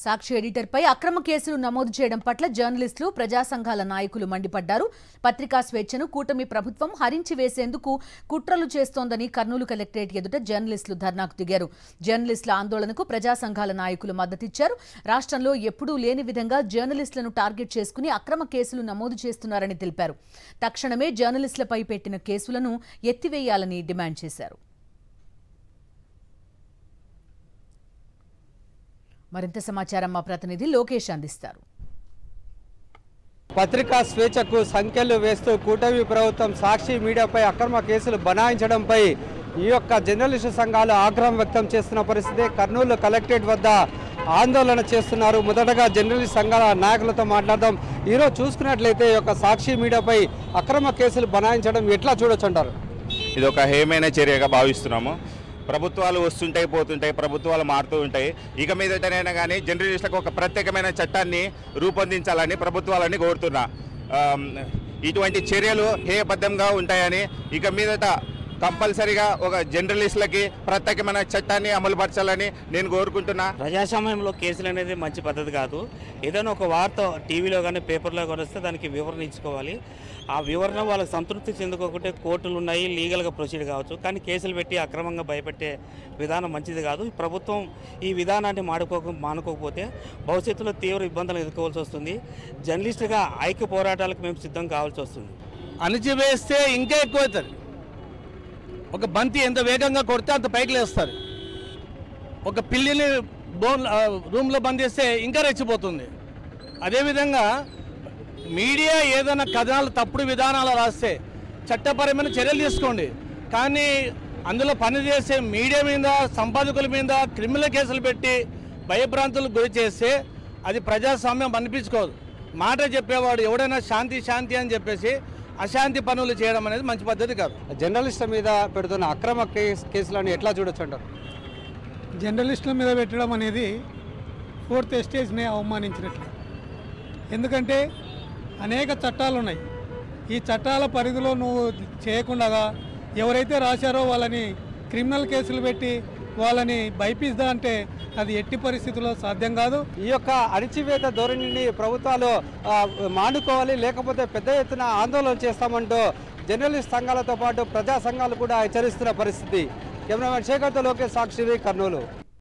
సాక్షి ఎడిటర్పై అక్రమ కేసులు నమోదు చేయడం పట్ల జర్నలిస్టులు ప్రజా సంఘాల నాయకులు మండిపడ్డారు. పత్రికా స్వేచ్ఛను కూటమి ప్రభుత్వం హరించి వేసేందుకు కుట్రలు చేస్తోందని కర్నూలు కలెక్టరేట్ ఎదుట జర్నలిస్టులు ధర్నాకు దిగారు. జర్నలిస్టుల ఆందోళనకు ప్రజా సంఘాల నాయకులు మద్దతిచ్చారు. రాష్ట్రంలో ఎప్పుడూ లేని విధంగా జర్నలిస్టులను టార్గెట్ చేసుకుని అక్రమ కేసులు నమోదు చేస్తున్నారని తెలిపారు. తక్షణమే జర్నలిస్టులపై పెట్టిన కేసులను ఎత్తివేయాలని డిమాండ్ చేశారు. మరింత సమాచారం మా ప్రతినిధి లోకేష్ అందిస్తారు. పత్రికా స్వేచ్ఛకు సంఖ్యలు వేస్తూ కూటమి ప్రభుత్వం సాక్షి మీడియాపై అక్రమ కేసులు బనాయించడంపై ఈ యొక్క జర్నలిస్టు సంఘాలు ఆగ్రహం వ్యక్తం చేస్తున్న పరిస్థితి. కర్నూలు కలెక్టరేట్ వద్ద ఆందోళన చేస్తున్నారు. మొదటగా జర్నలిస్ట్ సంఘాల నాయకులతో మాట్లాడదాం. ఈరోజు చూసుకున్నట్లయితే ఈ యొక్క సాక్షి మీడియాపై అక్రమ కేసులు బనాయించడం ఎట్లా చూడొచ్చు అంటారు? ఇది ఒక హేమైన చర్యగా భావిస్తున్నాము. ప్రభుత్వాలు వస్తుంటాయి, పోతుంటాయి, ప్రభుత్వాలు మారుతూ ఉంటాయి. ఇక మీదటనైనా కానీ జర్నలిస్టులకు ఒక ప్రత్యేకమైన చట్టాన్ని రూపొందించాలని ప్రభుత్వాలని కోరుతున్నా. ఇటువంటి చర్యలు హేయబద్ధంగా ఉంటాయని, ఇక మీదట కంపల్సరీగా ఒక జర్నలిస్టులకి ప్రత్యేకమైన చట్టాన్ని అమలుపరచాలని నేను కోరుకుంటున్నా. ప్రజాస్వామ్యంలో కేసులు అనేది మంచి పద్ధతి కాదు. ఏదైనా ఒక వార్త టీవీలో కానీ పేపర్లో కానీ వస్తే దానికి వివరణ ఇచ్చుకోవాలి. ఆ వివరణ వాళ్ళకి సంతృప్తి చెందుకోకుంటే కోర్టులు ఉన్నాయి, లీగల్గా ప్రొసీడ్ కావచ్చు. కానీ కేసులు పెట్టి అక్రమంగా భయపెట్టే విధానం మంచిది కాదు. ప్రభుత్వం ఈ విధానాన్ని మానుకోకపోతే భవిష్యత్తులో తీవ్ర ఇబ్బందులు ఎదుర్కోవాల్సి వస్తుంది. జర్నలిస్టుగా ఐక్య పోరాటాలకు మేము సిద్ధం కావాల్సి వస్తుంది. అణిచివేస్తే ఇంకా ఎక్కువ అవుతుంది. ఒక బంతి ఎంత వేగంగా కొడితే అంత పైకి లేస్తారు. ఒక పిల్లిని రూమ్లో బంధిస్తే ఇంకా రెచ్చిపోతుంది. అదేవిధంగా మీడియా ఏదైనా కథనాలు తప్పుడు విధానాలు రాస్తే చట్టపరమైన చర్యలు తీసుకోండి. కానీ అందులో పనిచేసే మీడియా మీద, సంపాదకుల మీద క్రిమినల్ కేసులు పెట్టి భయభ్రాంతులకు గురి చేస్తే అది ప్రజాస్వామ్యం అనిపించుకోదు. మాట చెప్పేవాడు ఎవడైనా శాంతి శాంతి అని చెప్పేసి అశాంతి పనులు చేయడం అనేది మంచి పద్ధతి కాదు. జర్నలిస్టుల మీద పెడుతున్న అక్రమ కేసులను ఎట్లా చూడొచ్చు అంటారు? జర్నలిస్టుల మీద పెట్టడం అనేది ఫోర్త్ ఎస్టేజ్ని అవమానించినట్లు. ఎందుకంటే అనేక చట్టాలు ఉన్నాయి. ఈ చట్టాల పరిధిలో నువ్వు చేయకుండా ఎవరైతే రాశారో వాళ్ళని క్రిమినల్ కేసులు పెట్టి వాళ్ళని భయపిస్తా అంటే అది ఎట్టి పరిస్థితుల్లో సాధ్యం కాదు. ఈ యొక్క అణిచివేత ధోరణిని ప్రభుత్వాలు మానుకోవాలి, లేకపోతే పెద్ద ఎత్తున ఆందోళన చేస్తామంటూ జర్నలిస్ట్ సంఘాలతో పాటు ప్రజా సంఘాలు కూడా హెచ్చరిస్తున్న పరిస్థితి. కెమెరామెన్ శేఖర్తో లోకేష్, సాక్షి, కర్నూలు.